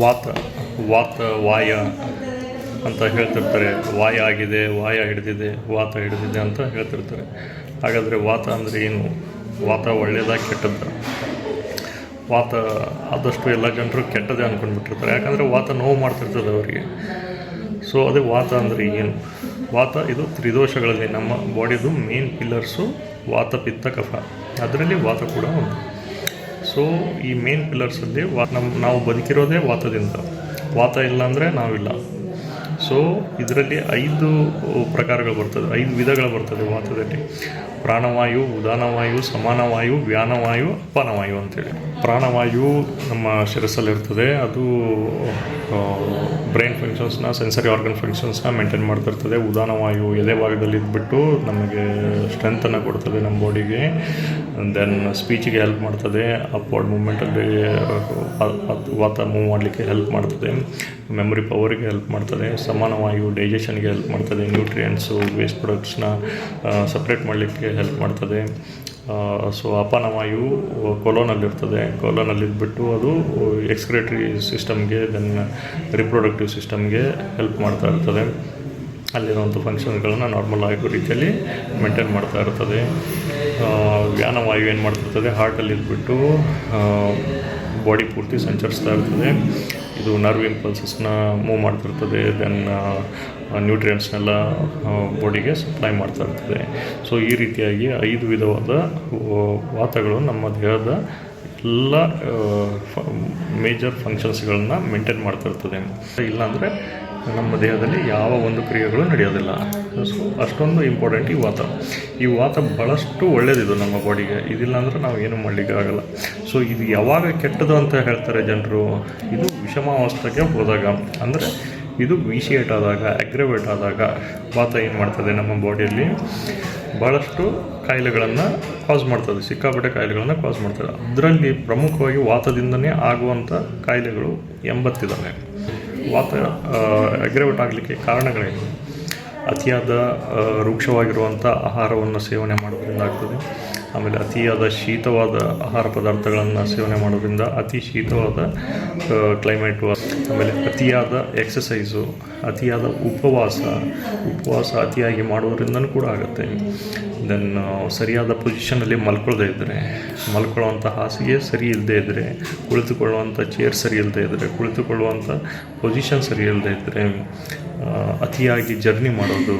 ವಾತ ವಾತ ವಾಯ ಅಂತ ಹೇಳ್ತಿರ್ತಾರೆ. ವಾಯ ಆಗಿದೆ, ವಾಯ ಹಿಡಿದಿದೆ, ವಾತ ಹಿಡಿದಿದೆ ಅಂತ ಹೇಳ್ತಿರ್ತಾರೆ. ಹಾಗಾದರೆ ವಾತ ಅಂದರೆ ಏನು? ವಾತ ಒಳ್ಳೆಯದಾ ಕೆಟ್ಟದ್ದ? ವಾತ ಆದಷ್ಟು ಎಲ್ಲ ಜನರು ಕೆಟ್ಟದೇ ಅಂದ್ಕೊಂಡ್ಬಿಟ್ಟಿರ್ತಾರೆ. ಯಾಕಂದರೆ ವಾತ ನೋವು ಮಾಡ್ತಿರ್ತದೆ ಅವರಿಗೆ. ಸೊ ಅದೇ ವಾತ ಅಂದರೆ ಏನು? ವಾತ ಇದು ತ್ರಿದೋಷಗಳಲ್ಲಿ ನಮ್ಮ ಬಾಡಿದು ಮೇನ್ ಪಿಲ್ಲರ್ಸು ವಾತ, ಪಿತ್ತ, ಕಫ. ಅದರಲ್ಲಿ ವಾತ ಕೂಡ ಒಂದು. ಸೊ ಈ ಮೇನ್ ಪಿಲ್ಲರ್ಸಲ್ಲಿ ನಾವು ಬದುಕಿರೋದೇ ವಾತದಿಂದ. ವಾತ ಇಲ್ಲ ಅಂದರೆ ನಾವಿಲ್ಲ. ಸೊ ಇದರಲ್ಲಿ 5 ಪ್ರಕಾರಗಳು ಬರ್ತದೆ, 5 ವಿಧಗಳು ಬರ್ತದೆ ವಾತದಲ್ಲಿ. ಪ್ರಾಣವಾಯು, ಉದಾನವಾಯು, ಸಮಾನವಾಯು, ವ್ಯಾನವಾಯು, ಅಪಾನವಾಯು ಅಂತೇಳಿ. ಪ್ರಾಣವಾಯು ನಮ್ಮ ಶಿರಸ್ಸಲ್ಲಿರ್ತದೆ. ಅದು ಬ್ರೈನ್ ಫಂಕ್ಷನ್ಸ್ನ, ಸೆನ್ಸರಿ ಆರ್ಗನ್ ಫಂಕ್ಷನ್ಸ್ನ ಮೇಂಟೈನ್ ಮಾಡ್ತಿರ್ತದೆ. ಉದಾನವಾಯು ಎದೆ ಭಾಗದಲ್ಲಿ ಇದ್ಬಿಟ್ಟು ನಮಗೆ ಸ್ಟ್ರೆಂತನ್ನು ಕೊಡ್ತದೆ ನಮ್ಮ ಬಾಡಿಗೆ. ದೆನ್ ಸ್ಪೀಚಿಗೆ ಹೆಲ್ಪ್ ಮಾಡ್ತದೆ. ಅಪ್ವರ್ಡ್ ಮೂಮೆಂಟಲ್ಲಿ ವಾತ ಮೂವ್ ಮಾಡಲಿಕ್ಕೆ ಹೆಲ್ಪ್ ಮಾಡ್ತದೆ. ಮೆಮೊರಿ ಪವರಿಗೆ ಹೆಲ್ಪ್ ಮಾಡ್ತದೆ. ಸಮಾನವಾಯು ಡೈಜೆಷನ್ಗೆ ಹೆಲ್ಪ್ ಮಾಡ್ತದೆ. ನ್ಯೂಟ್ರಿಯೆಂಟ್ಸು, ವೇಸ್ಟ್ ಪ್ರಾಡಕ್ಟ್ಸ್ನ ಸಪ್ರೇಟ್ ಮಾಡಲಿಕ್ಕೆ ಹೆಲ್ಪ್ ಮಾಡ್ತದೆ. ಸೊ ಅಪಾನವಾಯು ಕೊಲೋನಲ್ಲಿರ್ತದೆ. ಕೊಲೋನಲ್ಲಿದ್ಬಿಟ್ಟು ಅದು ಎಕ್ಸ್ಕ್ರೇಟರಿ ಸಿಸ್ಟಮ್ಗೆ, ದೆನ್ ರಿಪ್ರೊಡಕ್ಟಿವ್ ಸಿಸ್ಟಮ್ಗೆ ಹೆಲ್ಪ್ ಮಾಡ್ತಾ ಇರ್ತದೆ. ಅಲ್ಲಿರುವಂಥ ಫಂಕ್ಷನ್ಗಳನ್ನು ನಾರ್ಮಲ್ ಆಗೋ ರೀತಿಯಲ್ಲಿ ಮೇಂಟೈನ್ ಮಾಡ್ತಾ ಇರ್ತದೆ. ವ್ಯಾನವಾಯು ಏನು ಮಾಡ್ತಿರ್ತದೆ? ಹಾರ್ಟಲ್ಲಿ ಇದ್ಬಿಟ್ಟು ಬಾಡಿ ಪೂರ್ತಿ ಸಂಚರಿಸ್ತಾ ಇರ್ತದೆ. ಇದು ನರ್ವ್ ಇಂಪಲ್ಸಸ್ನ ಮೂವ್ ಮಾಡ್ತಿರ್ತದೆ. ದೆನ್ ನ್ಯೂಟ್ರಿಯೆಂಟ್ಸ್ನೆಲ್ಲ ಬಾಡಿಗೆ ಸಪ್ಲೈ ಮಾಡ್ತಾ ಇರ್ತದೆ. ಸೊ ಈ ರೀತಿಯಾಗಿ 5 ವಿಧವಾದ ವಾತಗಳು ನಮ್ಮ ದೇಹದ ಎಲ್ಲ ಮೇಜರ್ ಫಂಕ್ಷನ್ಸ್ಗಳನ್ನ ಮೇಂಟೈನ್ ಮಾಡ್ತಾ ಇರ್ತದೆ. ಇಲ್ಲಾಂದರೆ ನಮ್ಮ ದೇಹದಲ್ಲಿ ಯಾವ ಒಂದು ಕ್ರಿಯೆಗಳು ನಡೆಯೋದಿಲ್ಲ. ಸೊ ಅಷ್ಟೊಂದು ಇಂಪಾರ್ಟೆಂಟ್ ಈ ವಾತ ಭಾಳಷ್ಟು ಒಳ್ಳೆಯದಿದು ನಮ್ಮ ಬಾಡಿಗೆ. ಇದಿಲ್ಲ ಅಂದರೆ ನಾವು ಏನು ಮಾಡಲಿಕ್ಕೆ ಆಗಲ್ಲ. ಸೊ ಇದು ಯಾವಾಗ ಕೆಟ್ಟದು ಅಂತ ಹೇಳ್ತಾರೆ ಜನರು? ಇದು ವಿಷಮಾವಸ್ಥೆಗೆ ಹೋದಾಗ, ಅಂದರೆ ಇದು ವಿಷಿಯೇಟ್ ಆದಾಗ, ಅಗ್ರವೇಟ್ ಆದಾಗ ವಾತ ಏನು ಮಾಡ್ತದೆ ನಮ್ಮ ಬಾಡಿಯಲ್ಲಿ ಭಾಳಷ್ಟು ಕಾಯಿಲೆಗಳನ್ನು ಕಾಸ್ ಮಾಡ್ತದೆ. ಸಿಕ್ಕಾಪಟ್ಟೆ ಕಾಯಿಲೆಗಳನ್ನು ಕಾಸ್ ಮಾಡ್ತದೆ. ಅದರಲ್ಲಿ ಪ್ರಮುಖವಾಗಿ ವಾತದಿಂದನೇ ಆಗುವಂಥ ಕಾಯಿಲೆಗಳು 80 ಇದ್ದಾವೆ. ವಾತ ಅಗ್ರವೇಟ್ ಆಗಲಿಕ್ಕೆ ಕಾರಣಗಳೇನು? ಅತಿಯಾದ ರೂಕ್ಷವಾಗಿರುವಂಥ ಆಹಾರವನ್ನು ಸೇವನೆ ಮಾಡೋದ್ರಿಂದ ಆಗ್ತದೆ. ಆಮೇಲೆ ಅತಿಯಾದ ಶೀತವಾದ ಆಹಾರ ಪದಾರ್ಥಗಳನ್ನು ಸೇವನೆ ಮಾಡೋದ್ರಿಂದ, ಅತಿ ಶೀತವಾದ ಕ್ಲೈಮೇಟು, ಆಮೇಲೆ ಅತಿಯಾದ ಎಕ್ಸಸೈಸು, ಅತಿಯಾದ ಉಪವಾಸ ಅತಿಯಾಗಿ ಮಾಡೋದ್ರಿಂದನೂ ಕೂಡ ಆಗುತ್ತೆ. ದೆನ್ ಸರಿಯಾದ ಪೊಸಿಷನಲ್ಲಿ ಮಲ್ಕೊಳ್ಳದೇ ಇದ್ದರೆ, ಮಲ್ಕೊಳ್ಳುವಂಥ ಹಾಸಿಗೆ ಸರಿ ಇಲ್ಲದೇ ಇದ್ದರೆ, ಕುಳಿತುಕೊಳ್ಳುವಂಥ ಚೇರ್ ಸರಿ ಇಲ್ಲದೇ ಇದ್ದರೆ, ಕುಳಿತುಕೊಳ್ಳುವಂಥ ಪೊಸಿಷನ್ ಸರಿ ಇಲ್ಲದೇ ಇದ್ದರೆ, ಅತಿಯಾಗಿ ಜರ್ನಿ ಮಾಡೋದು,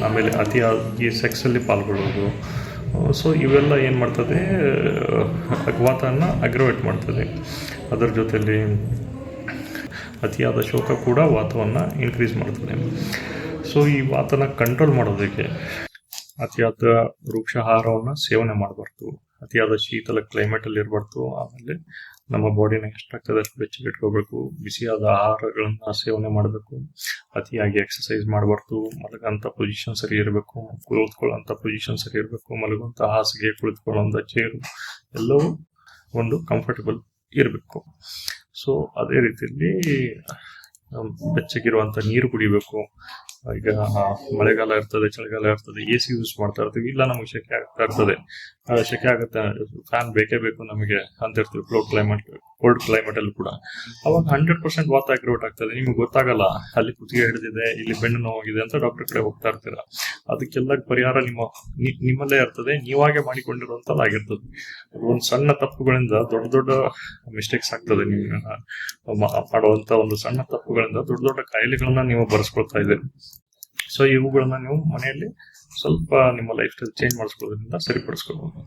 ಆಮೇಲೆ ಅತಿಯಾಗಿ ಸೆಕ್ಸಲ್ಲಿ ಪಾಲ್ಗೊಳ್ಳೋದು. ಸೊ ಇವೆಲ್ಲ ಏನು ಮಾಡ್ತದೆ? ವಾತನ ಅಗ್ರವೇಟ್ ಮಾಡ್ತದೆ. ಅದರ ಜೊತೆಯಲ್ಲಿ ಅತಿಯಾದ ಶೋಕ ಕೂಡ ವಾತವನ್ನು ಇನ್ಕ್ರೀಸ್ ಮಾಡ್ತದೆ. ಸೊ ಈ ವಾತನ ಕಂಟ್ರೋಲ್ ಮಾಡೋದಕ್ಕೆ ಅತಿಯಾದ ವೃಕ್ಷಾಹಾರವನ್ನು ಸೇವನೆ ಮಾಡಬಾರ್ದು. ಅತಿಯಾದ ಶೀತಲ ಕ್ಲೈಮೇಟಲ್ಲಿ ಇರಬಾರ್ದು. ಆಮೇಲೆ ನಮ್ಮ ಬಾಡಿನ ಎಷ್ಟಾಗ್ತದೆ ಅಷ್ಟು ಬೆಚ್ಚಗಿಟ್ಕೋಬೇಕು. ಬಿಸಿಯಾದ ಆಹಾರಗಳನ್ನು ಸೇವನೆ ಮಾಡಬೇಕು. ಅತಿಯಾಗಿ ಎಕ್ಸಸೈಸ್ ಮಾಡಬಾರ್ದು. ಮಲಗೋಂಥ ಪೊಸಿಷನ್ ಸರಿ ಇರಬೇಕು. ಕುಳಿತುಕೊಳ್ಳೋಂಥ ಪೊಸಿಷನ್ ಸರಿ ಇರಬೇಕು. ಮಲಗುವಂಥ ಹಾಸಿಗೆ, ಕುಳಿತುಕೊಳ್ಳೋಂಥ ಚೇರು ಎಲ್ಲವೂ ಒಂದು ಕಂಫರ್ಟಬಲ್ ಇರಬೇಕು. ಸೊ ಅದೇ ರೀತಿಯಲ್ಲಿ ಬೆಚ್ಚಗಿರುವಂಥ ನೀರು ಕುಡಿಬೇಕು. ಈಗ ಮಳೆಗಾಲ ಇರ್ತದೆ, ಚಳಿಗಾಲ ಇರ್ತದೆ, AC ಯೂಸ್ ಮಾಡ್ತಾ ಇರ್ತೀವಿ. ಇಲ್ಲ ನಮಗೆ ಶೆಕೆ ಆಗ್ತಾ ಇರ್ತದೆ, ಶೆಕೆ ಆಗುತ್ತೆ, ಫ್ಯಾನ್ ಬೇಕೇ ಬೇಕು ನಮಗೆ ಅಂತ ಇರ್ತೀವಿ. ಕೋಲ್ಡ್ ಕ್ಲೈಮೇಟಲ್ಲಿ ಕೂಡ ಅವಾಗ 100% ವಾತ ಅಗ್ರವೇಟ್ ಆಗ್ತದೆ. ನಿಮ್ಗೆ ಗೊತ್ತಾಗಲ್ಲ, ಅಲ್ಲಿ ಕುತ್ತಿಗೆ ಹಿಡಿದಿದೆ, ಇಲ್ಲಿ ಬೆನ್ನು ನೋವಾಗಿದೆ ಅಂತ ಡಾಕ್ಟರ್ ಕಡೆ ಹೋಗ್ತಾ ಇರ್ತೀರ. ಅದಕ್ಕೆಲ್ಲ ಪರಿಹಾರ ನಿಮ್ಮಲ್ಲೇ ಇರ್ತದೆ. ನೀವಾಗೆ ಮಾಡಿಕೊಂಡಿರುವಂಥದ್ದಾಗಿರ್ತದೆ. ಒಂದು ಸಣ್ಣ ತಪ್ಪುಗಳಿಂದ ದೊಡ್ಡ ಮಿಸ್ಟೇಕ್ಸ್ ಆಗ್ತದೆ. ನೀವು ಮಾಡುವಂಥ ಒಂದು ಸಣ್ಣ ತಪ್ಪುಗಳಿಂದ ದೊಡ್ಡ ಕಾಯಿಲೆಗಳನ್ನ ನೀವು ಬರೆಸ್ಕೊಳ್ತಾ ಇದ್ದೀರಿ. ಸೊ ಇವುಗಳನ್ನ ನೀವು ಮನೆಯಲ್ಲಿ ಸ್ವಲ್ಪ ನಿಮ್ಮ ಲೈಫ್ ಸ್ಟೈಲ್ ಚೇಂಜ್ ಮಾಡಿಸ್ಕೊಳ್ಳೋದ್ರಿಂದ ಸರಿಪಡಿಸ್ಕೊಳ್ಬೋದು.